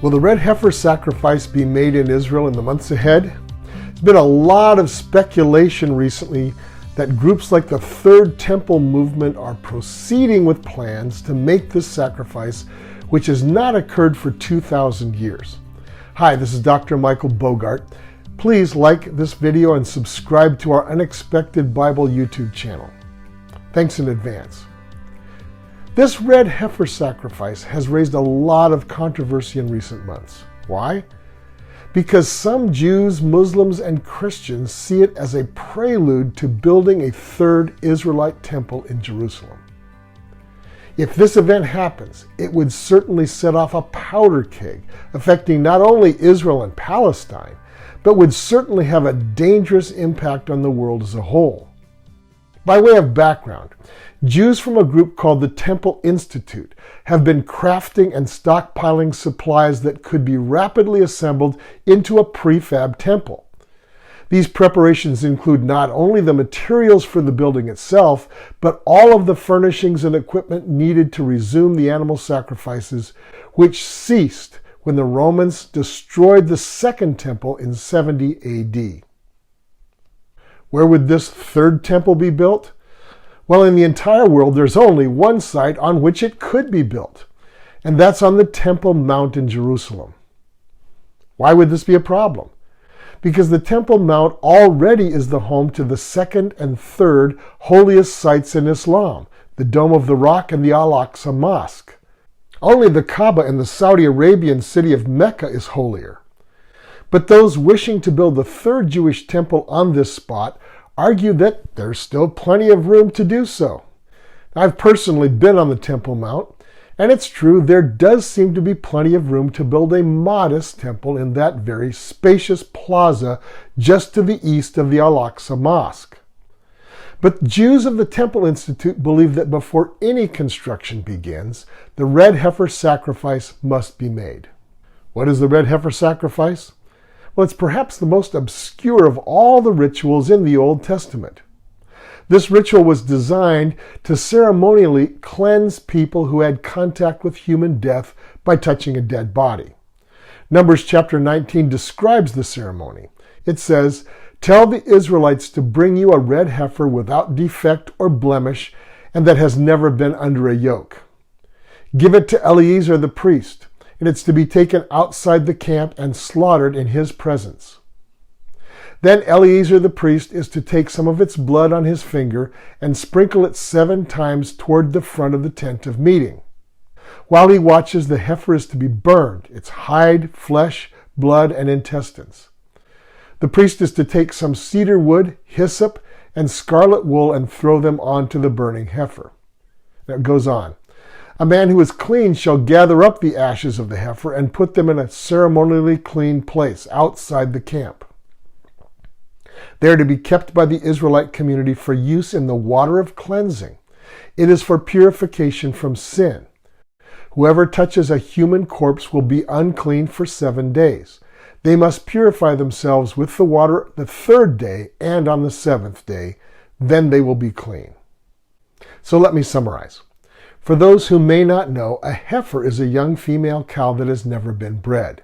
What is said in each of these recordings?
Will the red heifer sacrifice be made in Israel in the months ahead? There's been a lot of speculation recently that groups like the Third Temple movement are proceeding with plans to make this sacrifice, which has not occurred for 2,000 years. Hi, this is Dr. Michael Bogart. Please like this video and subscribe to our Unexpected Bible YouTube channel. Thanks in advance. This red heifer sacrifice has raised a lot of controversy in recent months. Why? Because some Jews, Muslims, and Christians see it as a prelude to building a third Israelite temple in Jerusalem. If this event happens, it would certainly set off a powder keg, affecting not only Israel and Palestine, but would certainly have a dangerous impact on the world as a whole. By way of background, Jews from a group called the Temple Institute have been crafting and stockpiling supplies that could be rapidly assembled into a prefab temple. These preparations include not only the materials for the building itself, but all of the furnishings and equipment needed to resume the animal sacrifices, which ceased when the Romans destroyed the Second Temple in 70 AD. Where would this third temple be built? Well, in the entire world, there's only one site on which it could be built, and that's on the Temple Mount in Jerusalem. Why would this be a problem? Because the Temple Mount already is the home to the second and third holiest sites in Islam, the Dome of the Rock and the Al-Aqsa Mosque. Only the Kaaba in the Saudi Arabian city of Mecca is holier. But those wishing to build the third Jewish temple on this spot argue that there's still plenty of room to do so. I've personally been on the Temple Mount, and it's true there does seem to be plenty of room to build a modest temple in that very spacious plaza just to the east of the Al-Aqsa Mosque. But Jews of the Temple Institute believe that before any construction begins, the red heifer sacrifice must be made. What is the red heifer sacrifice? Well, it's perhaps the most obscure of all the rituals in the Old Testament. This ritual was designed to ceremonially cleanse people who had contact with human death by touching a dead body. Numbers chapter 19 describes the ceremony. It says, "Tell the Israelites to bring you a red heifer without defect or blemish and that has never been under a yoke. Give it to Eleazar the priest, and it's to be taken outside the camp and slaughtered in his presence. Then Eleazar the priest is to take some of its blood on his finger and sprinkle it 7 times toward the front of the tent of meeting. While he watches, the heifer is to be burned, its hide, flesh, blood, and intestines. The priest is to take some cedar wood, hyssop, and scarlet wool and throw them onto the burning heifer." Now it goes on. "A man who is clean shall gather up the ashes of the heifer and put them in a ceremonially clean place outside the camp. They are to be kept by the Israelite community for use in the water of cleansing. It is for purification from sin. Whoever touches a human corpse will be unclean for 7 days. They must purify themselves with the water the 3rd day and on the 7th day. Then they will be clean." So let me summarize. For those who may not know, a heifer is a young female cow that has never been bred.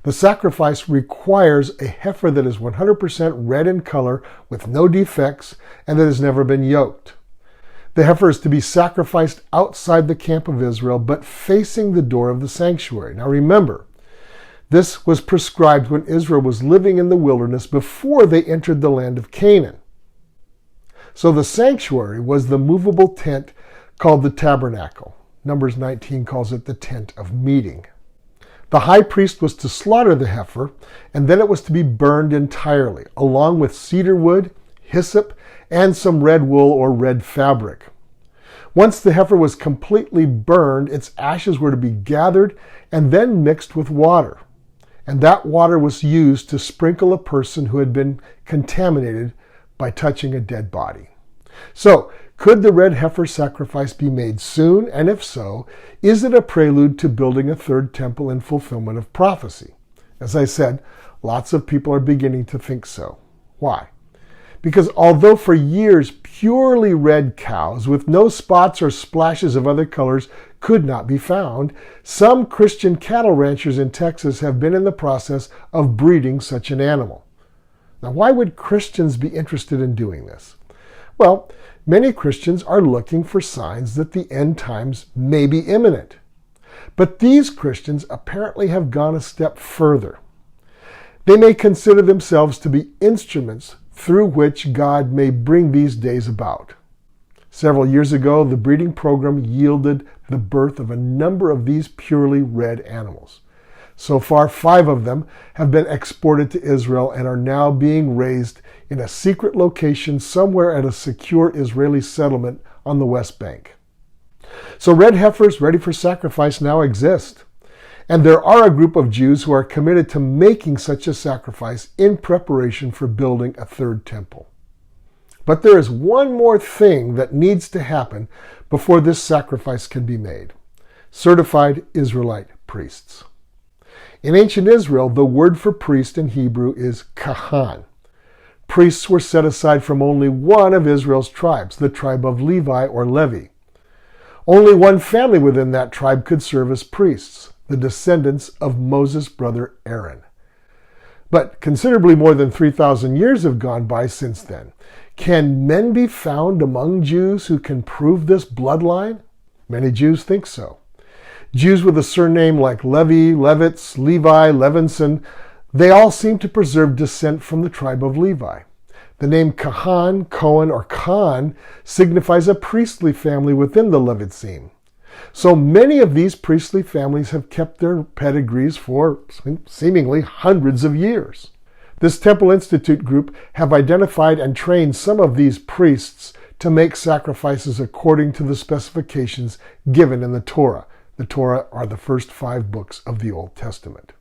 The sacrifice requires a heifer that is 100% red in color with no defects and that has never been yoked. The heifer is to be sacrificed outside the camp of Israel, but facing the door of the sanctuary. Now remember, this was prescribed when Israel was living in the wilderness before they entered the land of Canaan. So the sanctuary was the movable tent called the tabernacle. Numbers 19 calls it the tent of meeting. The high priest was to slaughter the heifer, and then it was to be burned entirely, along with cedar wood, hyssop, and some red wool or red fabric. Once the heifer was completely burned, its ashes were to be gathered and then mixed with water. And that water was used to sprinkle a person who had been contaminated by touching a dead body. So, could the red heifer sacrifice be made soon? And if so, is it a prelude to building a third temple in fulfillment of prophecy? As I said, lots of people are beginning to think so. Why? Because although for years purely red cows with no spots or splashes of other colors could not be found, some Christian cattle ranchers in Texas have been in the process of breeding such an animal. Now, why would Christians be interested in doing this? Well, many Christians are looking for signs that the end times may be imminent. But these Christians apparently have gone a step further. They may consider themselves to be instruments through which God may bring these days about. Several years ago, the breeding program yielded the birth of a number of these purely red animals. So far, 5 of them have been exported to Israel and are now being raised in a secret location somewhere at a secure Israeli settlement on the West Bank. So red heifers ready for sacrifice now exist. And there are a group of Jews who are committed to making such a sacrifice in preparation for building a third temple. But there is one more thing that needs to happen before this sacrifice can be made. Certified Israelite priests. In ancient Israel, the word for priest in Hebrew is kahan. Priests were set aside from only one of Israel's tribes, the tribe of Levi or Levi. Only one family within that tribe could serve as priests, the descendants of Moses' brother Aaron. But considerably more than 3,000 years have gone by since then. Can men be found among Jews who can prove this bloodline? Many Jews think so. Jews with a surname like Levi, Levitz, Levi, Levinson, they all seem to preserve descent from the tribe of Levi. The name Kahan, Cohen, or Khan signifies a priestly family within the Levitzim. So many of these priestly families have kept their pedigrees for seemingly hundreds of years. This Temple Institute group have identified and trained some of these priests to make sacrifices according to the specifications given in the Torah. The Torah are the first 5 books of the Old Testament.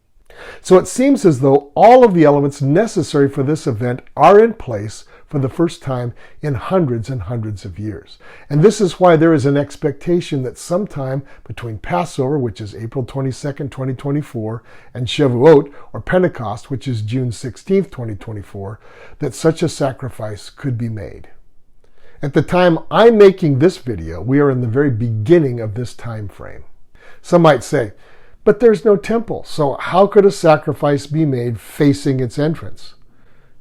So it seems as though all of the elements necessary for this event are in place for the first time in hundreds and hundreds of years. And this is why there is an expectation that sometime between Passover, which is April 22nd, 2024, and Shavuot, or Pentecost, which is June 16th, 2024, that such a sacrifice could be made. At the time I'm making this video, we are in the very beginning of this time frame. Some might say, but there's no temple, so how could a sacrifice be made facing its entrance?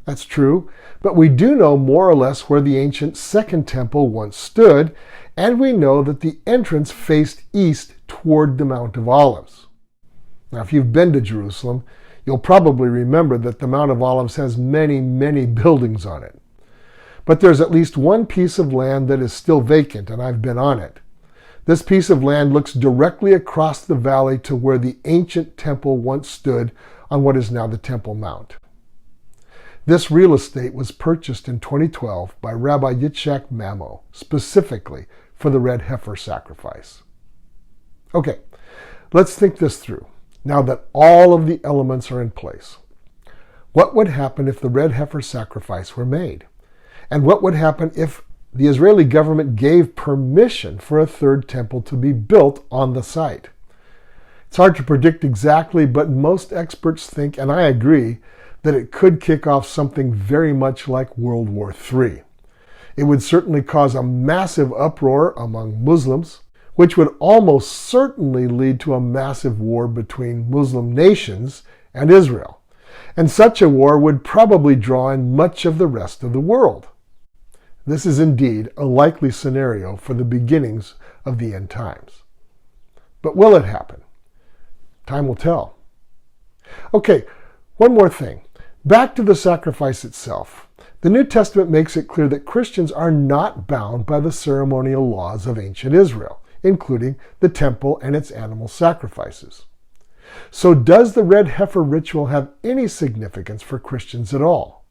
That's true, but we do know more or less where the ancient Second Temple once stood, and we know that the entrance faced east toward the Mount of Olives. Now, if you've been to Jerusalem, you'll probably remember that the Mount of Olives has many, many buildings on it. But there's at least one piece of land that is still vacant, and I've been on it. This piece of land looks directly across the valley to where the ancient temple once stood on what is now the Temple Mount. This real estate was purchased in 2012 by Rabbi Yitzhak Mamo, specifically for the red heifer sacrifice. Okay, let's think this through, now that all of the elements are in place. What would happen if the red heifer sacrifice were made? And what would happen if the Israeli government gave permission for a third temple to be built on the site? It's hard to predict exactly, but most experts think, and I agree, that it could kick off something very much like World War III. It would certainly cause a massive uproar among Muslims, which would almost certainly lead to a massive war between Muslim nations and Israel. And such a war would probably draw in much of the rest of the world. This is indeed a likely scenario for the beginnings of the end times. But will it happen? Time will tell. Okay, one more thing. Back to the sacrifice itself. The New Testament makes it clear that Christians are not bound by the ceremonial laws of ancient Israel, including the temple and its animal sacrifices. So does the red heifer ritual have any significance for Christians at all?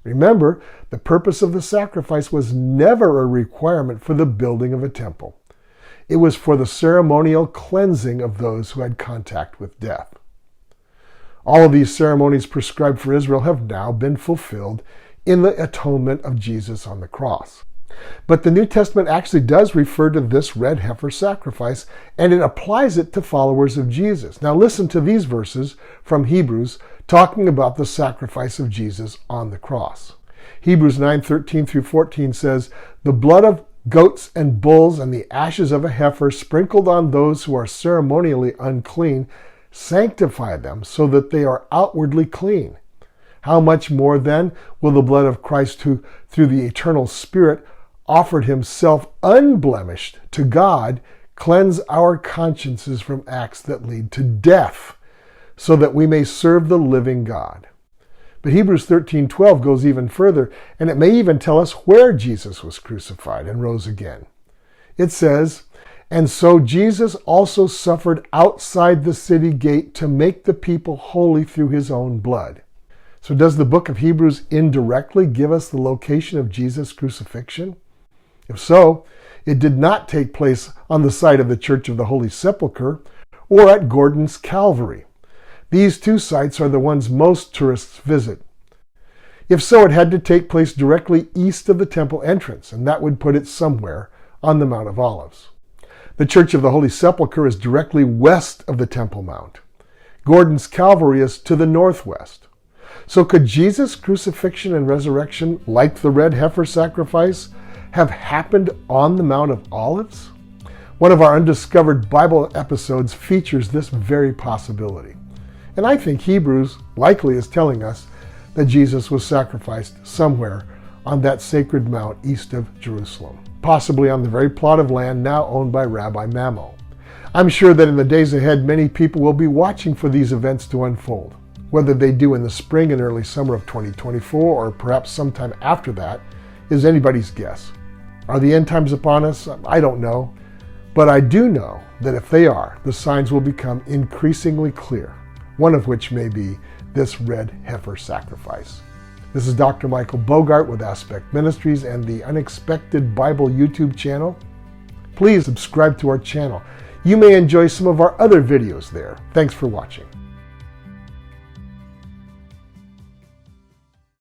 Remember, the purpose of the sacrifice was never a requirement for the building of a temple. It was for the ceremonial cleansing of those who had contact with death. All of these ceremonies prescribed for Israel have now been fulfilled in the atonement of Jesus on the cross. But the New Testament actually does refer to this red heifer sacrifice, and it applies it to followers of Jesus. Now listen to these verses from Hebrews talking about the sacrifice of Jesus on the cross. Hebrews 9:13 through 14 says, "The blood of goats and bulls and the ashes of a heifer sprinkled on those who are ceremonially unclean sanctify them so that they are outwardly clean. How much more then will the blood of Christ, who through the eternal Spirit offered himself unblemished to God, cleanse our consciences from acts that lead to death, so that we may serve the living God. But Hebrews 13:12 goes even further, and it may even tell us where Jesus was crucified and rose again. It says, "And so Jesus also suffered outside the city gate to make the people holy through his own blood." So does the book of Hebrews indirectly give us the location of Jesus' crucifixion? If so, it did not take place on the site of the Church of the Holy Sepulchre or at Gordon's Calvary. These two sites are the ones most tourists visit. If so, it had to take place directly east of the temple entrance, and that would put it somewhere on the Mount of Olives. The Church of the Holy Sepulchre is directly west of the Temple Mount. Gordon's Calvary is to the northwest. So could Jesus' crucifixion and resurrection, like the red heifer sacrifice, have happened on the Mount of Olives? One of our Undiscovered Bible episodes features this very possibility. And I think Hebrews likely is telling us that Jesus was sacrificed somewhere on that sacred mount east of Jerusalem, possibly on the very plot of land now owned by Rabbi Mammo. I'm sure that in the days ahead, many people will be watching for these events to unfold. Whether they do in the spring and early summer of 2024 or perhaps sometime after that is anybody's guess. Are the end times upon us? I don't know. But I do know that if they are, the signs will become increasingly clear, one of which may be this red heifer sacrifice. This is Dr. Michael Bogart with Aspect Ministries and the Unexpected Bible YouTube channel. Please subscribe to our channel. You may enjoy some of our other videos there. Thanks for watching.